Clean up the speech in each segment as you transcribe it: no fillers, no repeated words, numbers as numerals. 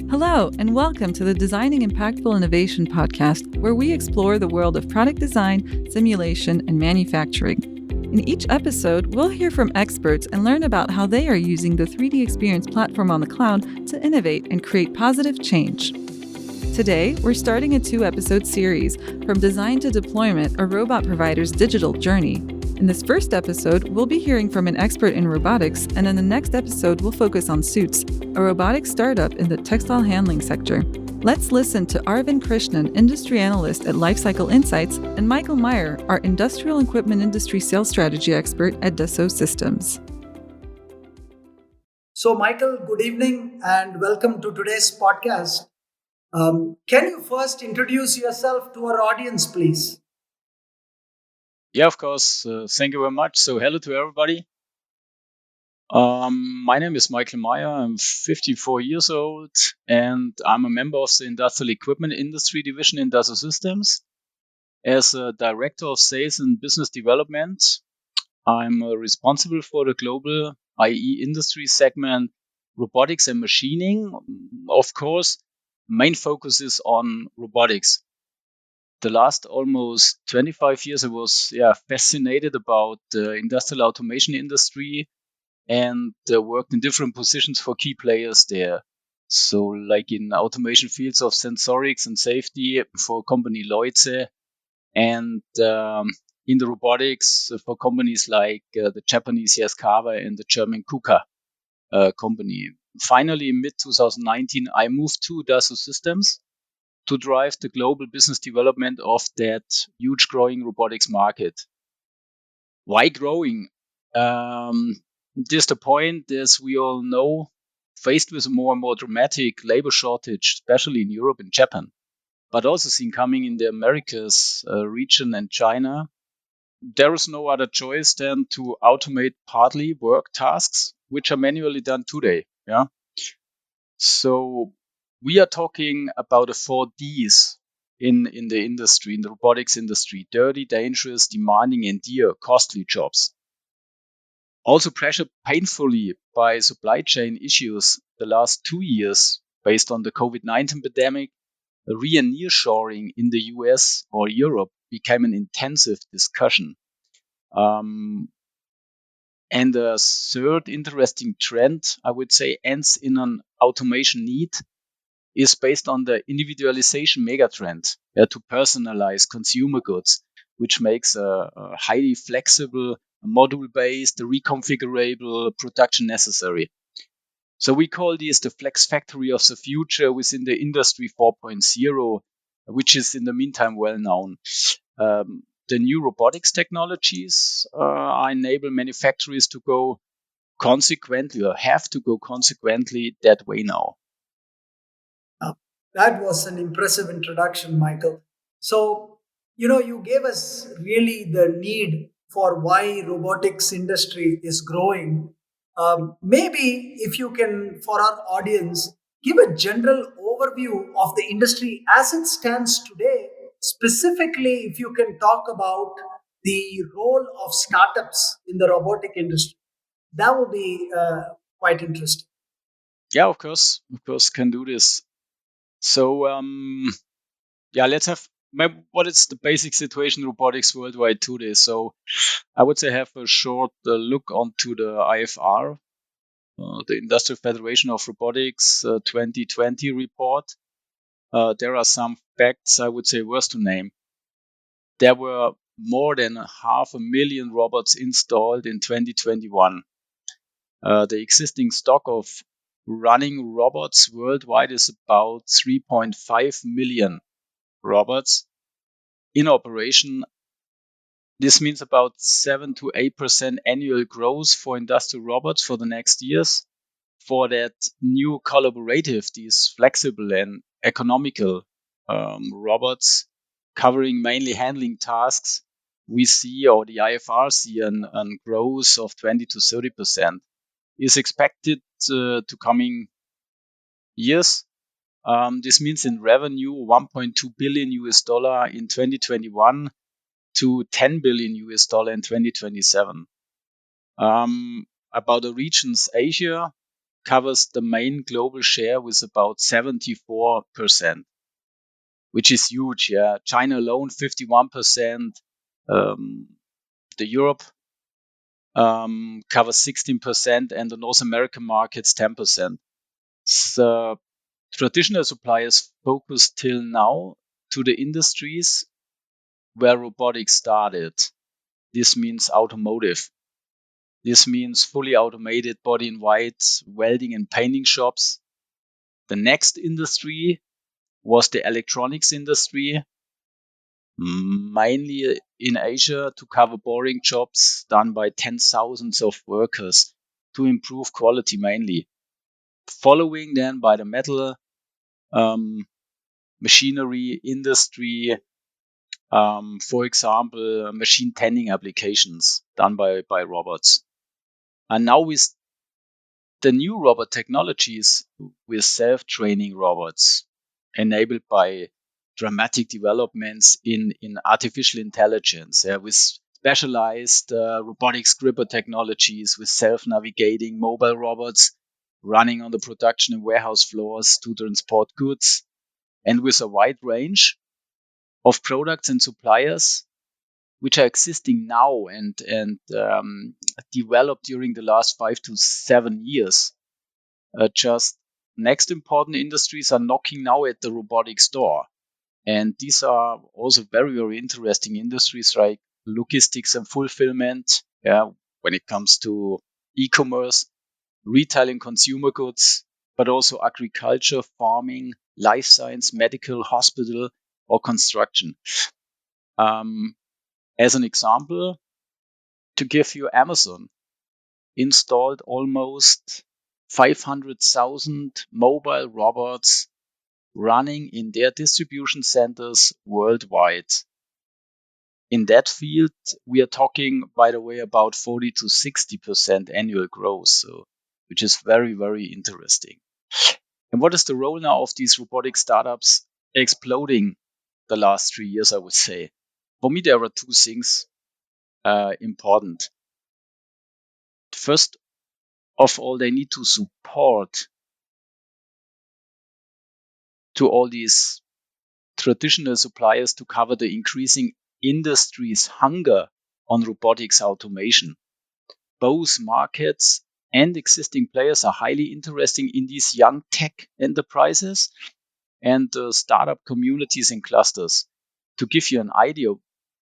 Hello, and welcome to the Designing Impactful Innovation podcast, where we explore the world of product design, simulation, and manufacturing. In each episode, we'll hear from experts and learn about how they are using the 3D Experience platform on the cloud to innovate and create positive change. Today, we're starting a 2-episode series, From Design to Deployment, a robot provider's digital journey. In this first episode, we'll be hearing from an expert in robotics, and in the next episode, we'll focus on Suits, a robotics startup in the textile handling sector. Let's listen to Arvind Krishnan, industry analyst at Lifecycle Insights, and Michael Meyer, our industrial equipment industry sales strategy expert at Dassault Systems. So, Michael, good evening and welcome to today's podcast. Can you first introduce yourself to our audience, please? Yeah, of course. Thank you very much. So, hello to everybody. My name is Michael Meyer. I'm 54 years old, and I'm a member of the industrial equipment industry division in Dassault Systems. As a director of sales and business development, I'm responsible for the global IE industry segment, robotics and machining. Of course, main focus is on robotics. The last almost 25 years, I was fascinated about the industrial automation industry and worked in different positions for key players there. So, like in automation fields of sensorics and safety for company Leutze, and in the robotics for companies like the Japanese Yaskawa and the German KUKA company. Finally, in mid 2019, I moved to Dassault Systems to drive the global business development of that huge growing robotics market. Why growing? Just the point, as we all know, faced with a more and more dramatic labor shortage, especially in Europe and Japan, but also seen coming in the Americas region and China, there is no other choice than to automate partly work tasks, which are manually done today. Yeah. So we are talking about the 4Ds in the industry, in the robotics industry: dirty, dangerous, demanding, and dear, costly jobs. Also pressured painfully by supply chain issues the last 2 years based on the COVID-19 pandemic, re- and nearshoring in the US or Europe became an intensive discussion. And a third interesting trend, I would say, ends in an automation need, is based on the individualization megatrend, to personalize consumer goods, which makes a highly flexible, module-based, reconfigurable production necessary. So we call this the flex factory of the future within the industry 4.0, which is in the meantime well known. The new robotics technologies enable manufacturers to go consequently, or have to go consequently, that way now. That was an impressive introduction, Michael. So, you gave us really the need for why robotics industry is growing. Maybe if you can, for our audience, give a general overview of the industry as it stands today. Specifically, if you can talk about the role of startups in the robotic industry, that would be quite interesting. Yeah, of course, can do this. So, let's have what is the basic situation in robotics worldwide today. So, I would say have a short look onto the IFR, the Industrial Federation of Robotics 2020 report. There are some facts I would say worth to name. There were more than 500,000 robots installed in 2021. The existing stock of running robots worldwide is about 3.5 million robots in operation. This means about 7 to 8% annual growth for industrial robots for the next years. For that new collaborative, these flexible and economical robots covering mainly handling tasks, we see, or the IFR see, a growth of 20 to 30% is expected to coming years. This means in revenue, 1.2 billion US dollar in 2021 to 10 billion US dollar in 2027. About the regions, Asia covers the main global share with about 74%, which is huge. Yeah, China alone 51%. The Europe covers 16%, and the North American markets 10%. So traditional suppliers focus till now to the industries where robotics started. This means automotive. This means fully automated body in white welding and painting shops. The next industry was the electronics industry, mainly in Asia, to cover boring jobs done by 10,000s of workers to improve quality mainly. Following then by the metal machinery industry, for example, machine tending applications done by robots. And now with the new robot technologies, with self-training robots enabled by dramatic developments in artificial intelligence, with specialized robotics gripper technologies, with self-navigating mobile robots running on the production and warehouse floors to transport goods, and with a wide range of products and suppliers which are existing now and developed during the last 5 to 7 years. Just next important industries are knocking now at the robotics door. And these are also very, very interesting industries like logistics and fulfillment, when it comes to e-commerce, retail and consumer goods, but also agriculture, farming, life science, medical, hospital, or construction. As an example, to give you, Amazon installed almost 500,000 mobile robots running in their distribution centers worldwide. In that field, we are talking, by the way, about 40 to 60% annual growth, so, which is very, very interesting. And what is the role now of these robotic startups exploding the last 3 years, I would say? For me, there are two things important. First of all, they need to support to all these traditional suppliers to cover the increasing industry's hunger on robotics automation. Both markets and existing players are highly interested in these young tech enterprises and startup communities and clusters. To give you an idea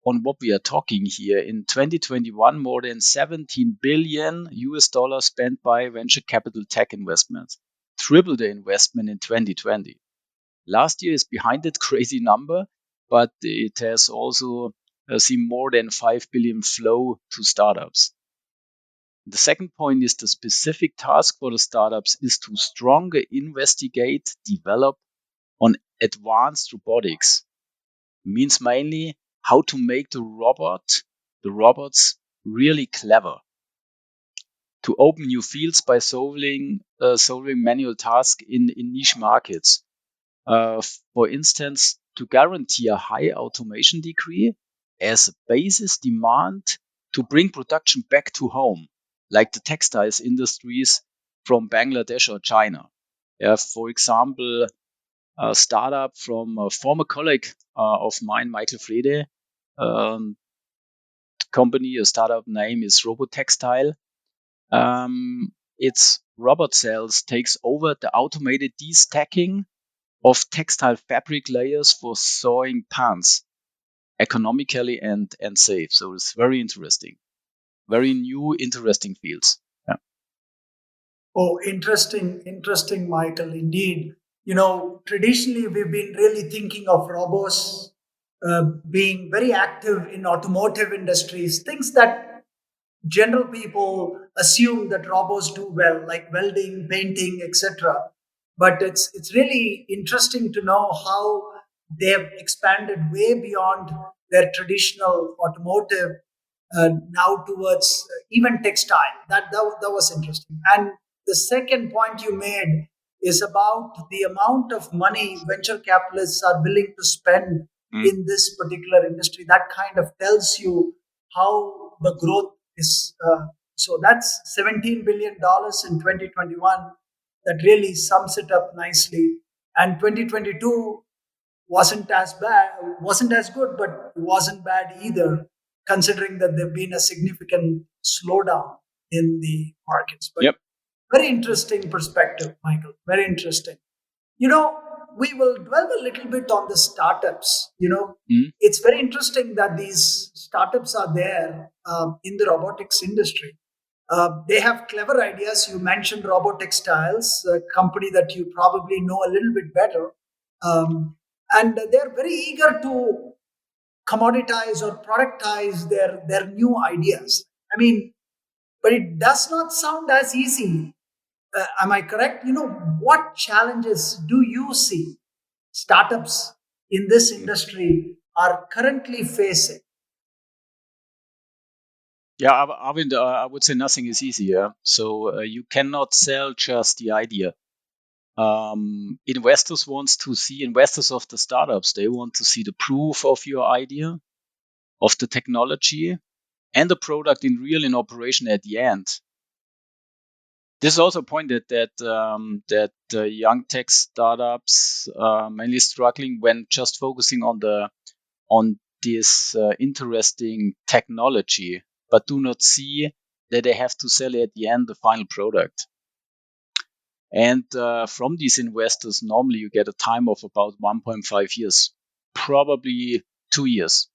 on what we are talking here, in 2021, more than 17 billion US dollars spent by venture capital tech investments, triple the investment in 2020. Last year is behind that crazy number, but it has also seen more than 5 billion flow to startups. The second point is the specific task for the startups is to stronger investigate, develop on advanced robotics. Means mainly how to make the robots really clever, to open new fields by solving manual tasks in niche markets. For instance, to guarantee a high automation degree as a basis demand to bring production back to home, like the textiles industries from Bangladesh or China. For example, a startup from a former colleague of mine, Michael Frede. Company, a startup name is Robotextile. Its robot cells takes over the automated destacking of textile fabric layers for sewing pants economically and safe. So it's very interesting. Very new, interesting fields. Yeah. Oh, interesting, Michael. Indeed. Traditionally we've been really thinking of robots being very active in automotive industries, things that general people assume that robots do well, like welding, painting, etc. But it's really interesting to know how they have expanded way beyond their traditional automotive, now towards even textile. That was interesting. And the second point you made is about the amount of money venture capitalists are willing to spend in this particular industry. That kind of tells you how the growth is So that's $17 billion in 2021. That really sums it up nicely. And 2022 wasn't as good, but wasn't bad either, considering that there've been a significant slowdown in the markets. But Yep. very interesting perspective, Michael. Very interesting. You know, we will dwell a little bit on the startups. Mm. It's very interesting that these startups are there in the robotics industry. They have clever ideas. You mentioned Robotextiles, a company that you probably know a little bit better. And they're very eager to commoditize or productize their new ideas. I mean, but it does not sound as easy. Am I correct? What challenges do you see startups in this industry are currently facing? Yeah, Arvind, I would say nothing is easier. So you cannot sell just the idea. Investors of the startups, they want to see the proof of your idea, of the technology, and the product in operation at the end. This is also a point that young tech startups are mainly struggling when just focusing on this interesting technology, but do not see that they have to sell at the end the final product. And from these investors, normally you get a time of about 1.5 years, probably 2 years.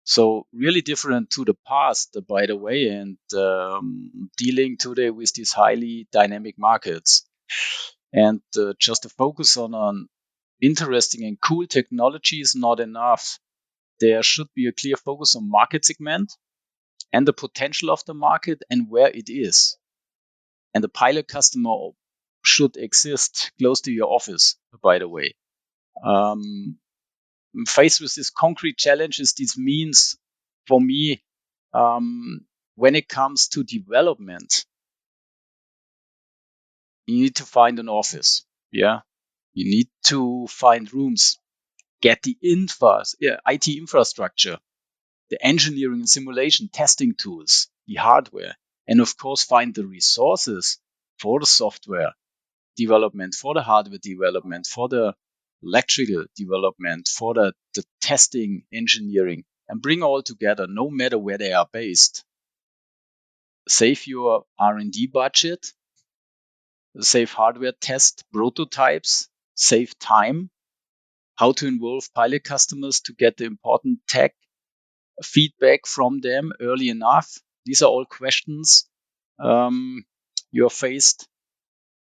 So really different to the past, by the way, and dealing today with these highly dynamic markets. And just to focus on interesting and cool technology is not enough. There should be a clear focus on market segment and the potential of the market and where it is. And the pilot customer should exist close to your office, by the way. Faced with these concrete challenges, this means for me, when it comes to development, you need to find an office. Yeah. You need to find rooms, get the IT infrastructure, the engineering and simulation testing tools, the hardware, and of course, find the resources for the software development, for the hardware development, for the electrical development, for the testing engineering, and bring all together, no matter where they are based. Save your R&D budget, save hardware test prototypes, save time, how to involve pilot customers to get the important tech feedback from them early enough. These are all questions you're faced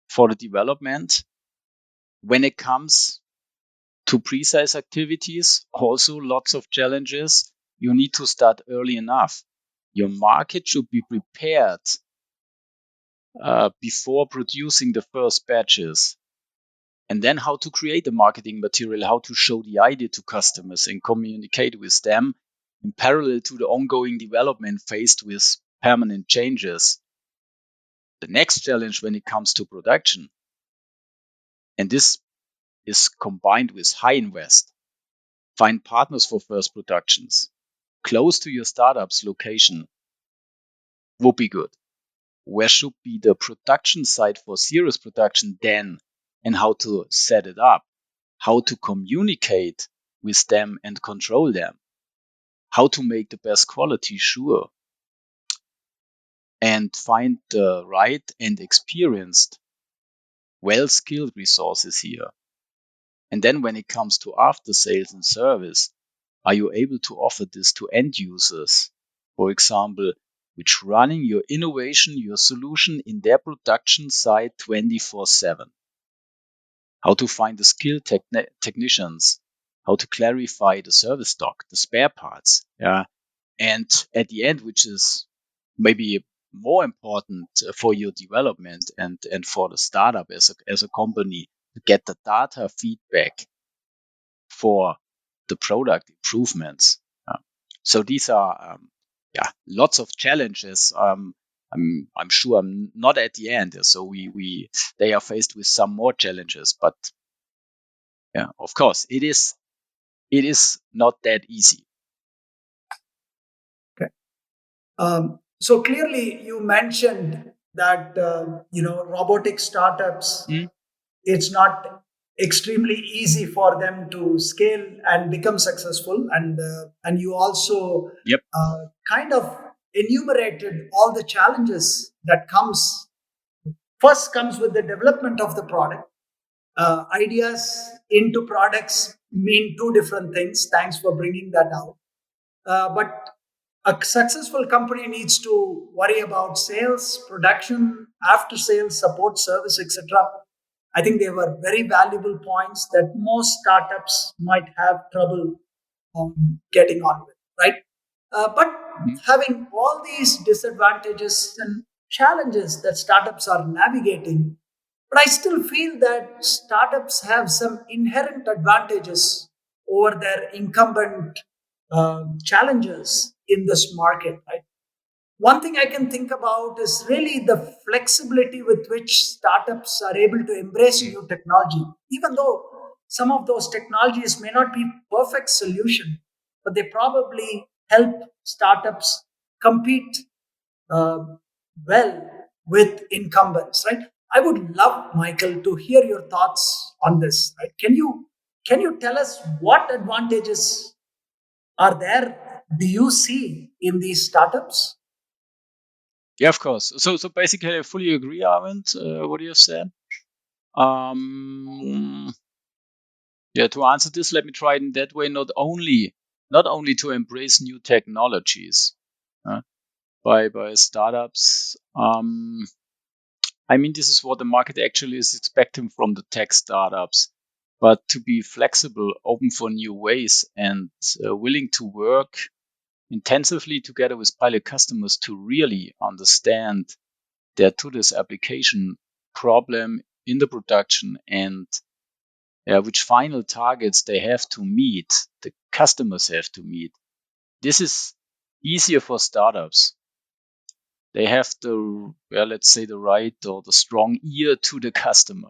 for the development. When it comes to pre-sales activities, also lots of challenges. You need to start early enough. Your market should be prepared before producing the first batches. And then how to create the marketing material, how to show the idea to customers and communicate with them in parallel to the ongoing development faced with permanent changes. The next challenge when it comes to production, and this is combined with high invest, find partners for first productions close to your startup's location would be good. Where should be the production site for serious production then, and how to set it up, how to communicate with them and control them, how to make the best quality sure, and find the right and experienced, well-skilled resources here. And then when it comes to after sales and service, are you able to offer this to end users? For example, which running your innovation, your solution in their production site 24/7. How to find the skilled technicians, how to clarify the service stock, the spare parts. Yeah. And at the end, which is maybe more important for your development and for the startup as a company, to get the data feedback for the product improvements. So these are lots of challenges. I'm sure I'm not at the end. So they are faced with some more challenges, but yeah, of course it is not that easy. Okay. So clearly, you mentioned that robotic startups. Mm. It's not extremely easy for them to scale and become successful, and you also Yep. kind of enumerated all the challenges that comes. First comes with the development of the product. Ideas into products mean two different things. Thanks for bringing that out. But a successful company needs to worry about sales, production, after sales support, service, etc. I think they were very valuable points that most startups might have trouble getting on with, right? But Mhm. having all these disadvantages and challenges that startups are navigating, but I still feel that startups have some inherent advantages over their incumbent challengers in this market, right? One thing I can think about is really the flexibility with which startups are able to embrace Mm. new technology, even though some of those technologies may not be perfect solution, but they probably help startups compete uh, well with incumbents, right? I would love, Michael, to hear your thoughts on this. Right? Can you tell us what advantages are there? Do you see in these startups? Yeah, of course. So basically, I fully agree, Arvind, what you have said. Um, yeah, to answer this, let me try it in that way. Not only to embrace new technologies uh, by startups. I mean, this is what the market actually is expecting from the tech startups. But to be flexible, open for new ways, and willing to work intensively together with pilot customers to really understand their to this application problem in the production, and which final targets they have to meet, the customers have to meet. This is easier for startups. They have the, well, let's say the right or the strong ear to the customer.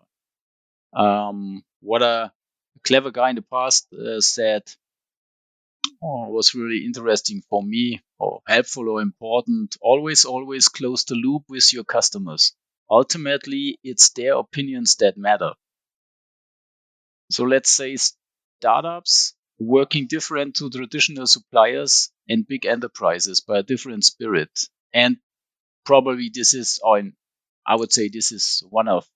What a clever guy in the past said was really interesting for me, or helpful or important. Always close the loop with your customers. Ultimately, it's their opinions that matter. So let's say startups working different to traditional suppliers and big enterprises by a different spirit. And probably this is, or I would say this is one of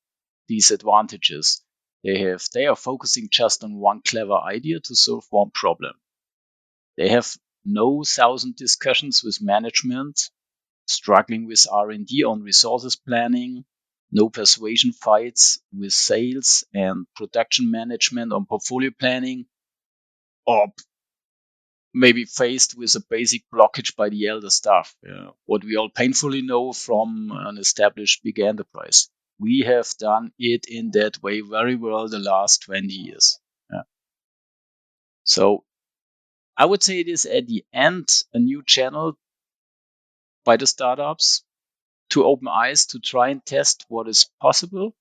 these advantages. They are focusing just on one clever idea to solve one problem. They have no thousand discussions with management, struggling with R&D on resources planning, no persuasion fights with sales and production management on portfolio planning, or maybe faced with a basic blockage by the elder staff, what we all painfully know from an established big enterprise. We have done it in that way very well the last 20 years. Yeah. So I would say it is at the end a new channel by the startups to open eyes to try and test what is possible,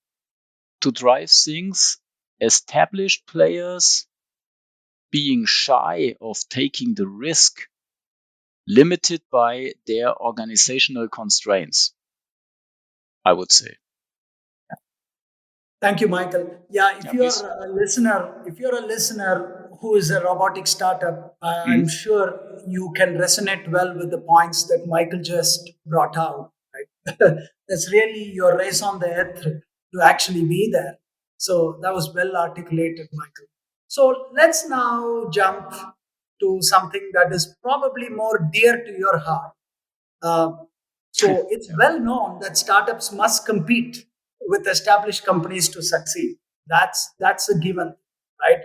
to drive things. Established players being shy of taking the risk, limited by their organizational constraints, I would say. Thank you, Michael. Yeah, Yeah, please. if you're a listener who is a robotic startup, Mhm. I'm sure you can resonate well with the points that Michael just brought out. Right? That's really your raison d'être to actually be there. So that was well articulated, Michael. So let's now jump to something that is probably more dear to your heart. Uh, so it's Yeah. well known that startups must compete with established companies to succeed. That's a given, right?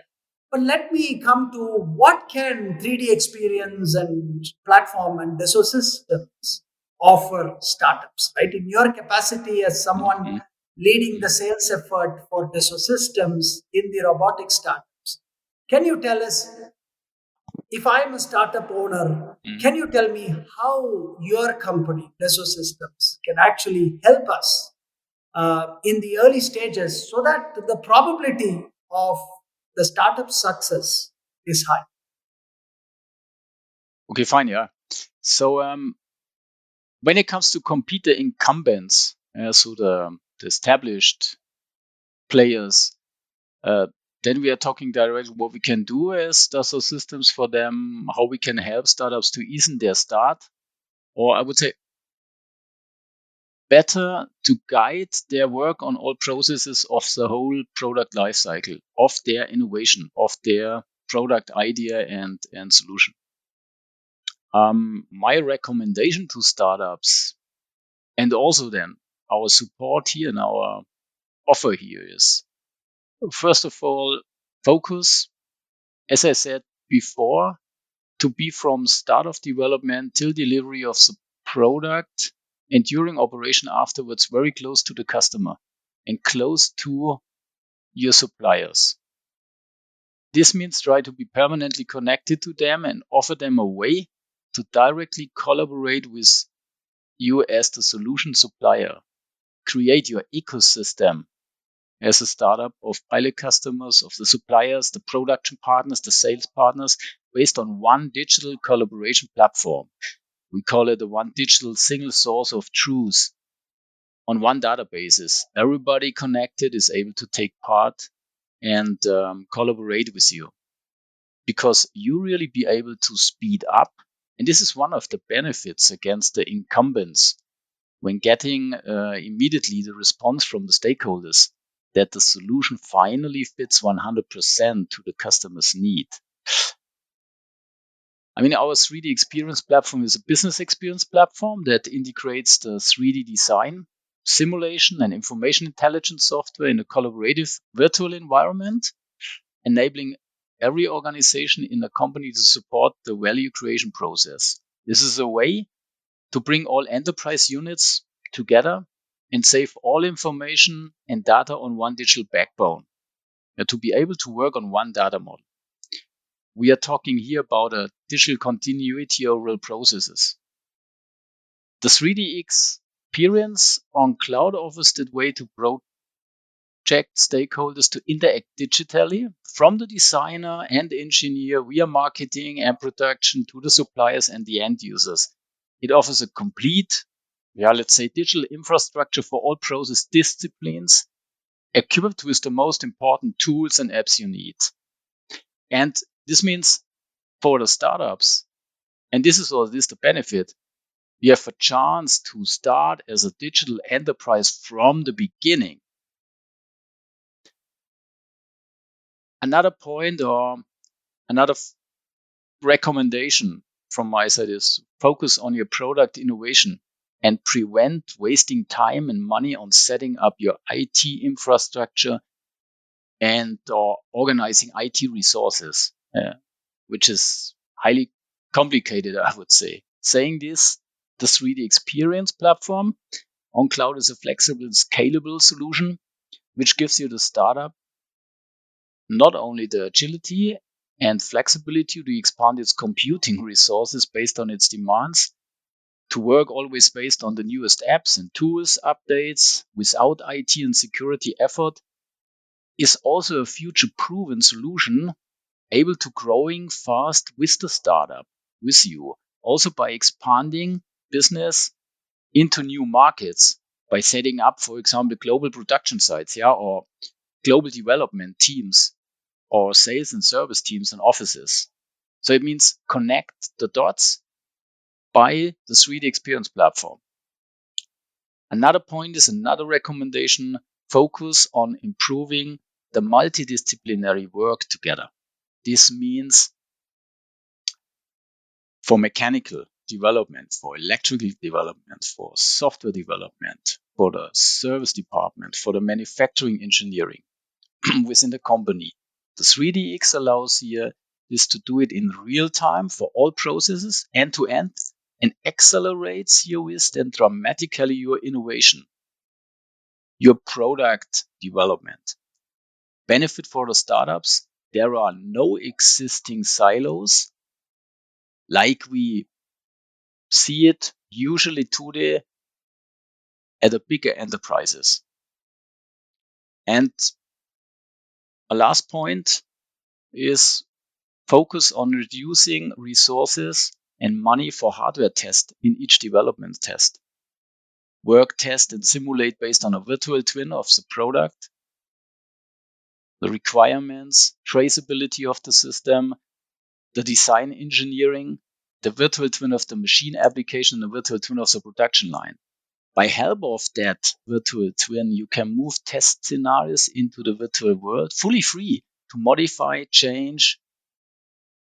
But let me come to what can 3D experience and platform and Dassault systems offer startups, right? In your capacity as someone Mhm. leading the sales effort for Dassault systems in the robotic startups, can you tell us, if I'm a startup owner, Mhm. can you tell me how your company, Dassault Systems, can actually help us in the early stages so that the probability of the startup success is high? Okay, fine. Yeah. So When it comes to compete the incumbents, so the established players, then we are talking directly what we can do as Dassault Systems for them, how we can help startups to ease their start, or I would say better to guide their work on all processes of the whole product lifecycle, of their innovation, of their product idea and solution. My recommendation to startups, and also then our support here and our offer here, is first of all, focus, as I said before, to be from start of development till delivery of the product and during operation afterwards very close to the customer and close to your suppliers. This means try to be permanently connected to them and offer them a way to directly collaborate with you as the solution supplier. Create your ecosystem as a startup of pilot customers, of the suppliers, the production partners, the sales partners, based on one digital collaboration platform. We call it the one digital single source of truth. On one databases, everybody connected is able to take part and collaborate with you, because you really be able to speed up. And this is one of the benefits against the incumbents when getting immediately the response from the stakeholders that the solution finally fits 100% to the customer's need. I mean, our 3D experience platform is a business experience platform that integrates the 3D design, simulation, and information intelligence software in a collaborative virtual environment, enabling every organization in a company to support the value creation process. This is a way to bring all enterprise units together and save all information and data on one digital backbone, to be able to work on one data model. We are talking here about a digital continuity of real processes. The 3D experience on cloud offers that way to project stakeholders to interact digitally from the designer and engineer via marketing and production to the suppliers and the end users. It offers a complete, let's say, digital infrastructure for all process disciplines, equipped with the most important tools and apps you need. And this means for the startups, and this is the benefit, you have a chance to start as a digital enterprise from the beginning. Another point or another recommendation from my side is focus on your product innovation and prevent wasting time and money on setting up your IT infrastructure and organizing IT resources, which is highly complicated, I would say. Saying this, the 3D experience platform on cloud is a flexible, scalable solution, which gives you the startup not only the agility and flexibility to expand its computing resources based on its demands, to work always based on the newest apps and tools updates without IT and security effort, is also a future-proven solution able to growing fast with the startup, with you, also by expanding business into new markets, by setting up, for example, global production sites, or global development teams, or sales and service teams and offices. So it means connect the dots by the 3D experience platform. Another point is another recommendation, focus on improving the multidisciplinary work together. This means for mechanical development, for electrical development, for software development, for the service department, for the manufacturing engineering within the company. The 3DX allows here is to do it in real time for all processes, end to end, and accelerates here with then dramatically your innovation, your product development. Benefit for the startups, there are no existing silos like we see it usually today at the bigger enterprises. And a last point is focus on reducing resources and money for hardware test in each development test. Work, test, and simulate based on a virtual twin of the product, the requirements, traceability of the system, the design engineering, the virtual twin of the machine application, and the virtual twin of the production line. By help of that virtual twin, you can move test scenarios into the virtual world fully free to modify, change,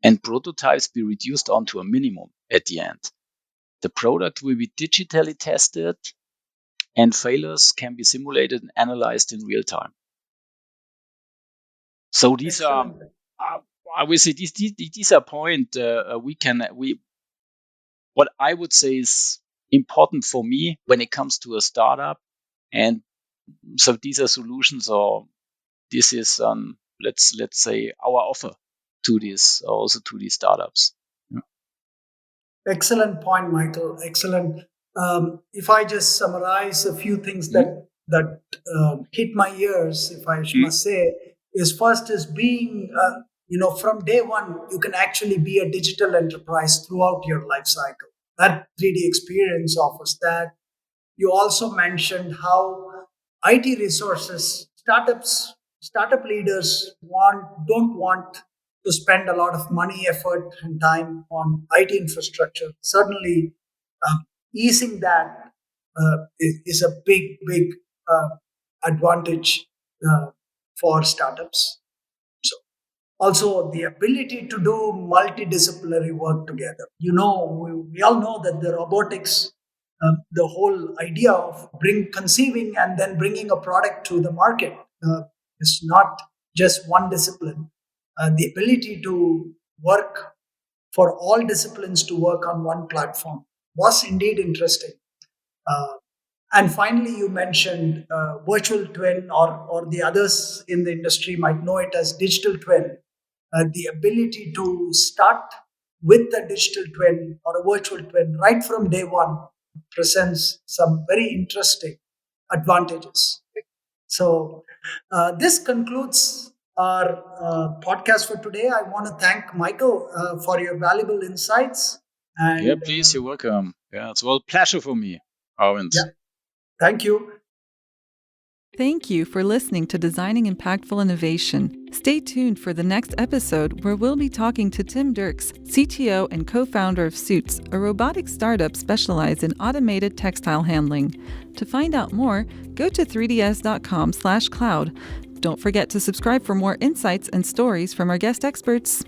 and prototypes be reduced onto a minimum at the end. The product will be digitally tested and failures can be simulated and analyzed in real time. So these Excellent. I would say these are points what I would say is important for me when it comes to a startup. And so these are solutions, or this is let's say our offer to this, also to these startups. Yeah. Excellent point, Michael. Excellent. If I just summarize a few things that hit my ears, if I must say, is first is being from day one you can actually be a digital enterprise throughout your life cycle. That 3D experience offers that. You also mentioned how IT resources, startup leaders don't want to spend a lot of money, effort, and time on IT infrastructure. Certainly, easing that is a big advantage for startups. So, also the ability to do multidisciplinary work together. We all know that the robotics, the whole idea of conceiving and then bringing a product to the market is not just one discipline. The ability to work for all disciplines to work on one platform was indeed interesting. And finally, you mentioned virtual twin, or the others in the industry might know it as digital twin. The ability to start with a digital twin or a virtual twin right from day one presents some very interesting advantages. So, this concludes our podcast for today. I want to thank Michael for your valuable insights. And, yeah, please, you're welcome. Yeah, it's a pleasure for me, Arvind. Yeah, thank you. Thank you for listening to Designing Impactful Innovation. Stay tuned for the next episode where we'll be talking to Tim Dirks, CTO and co-founder of Suits, a robotic startup specialized in automated textile handling. To find out more, go to 3ds.com/cloud. Don't forget to subscribe for more insights and stories from our guest experts.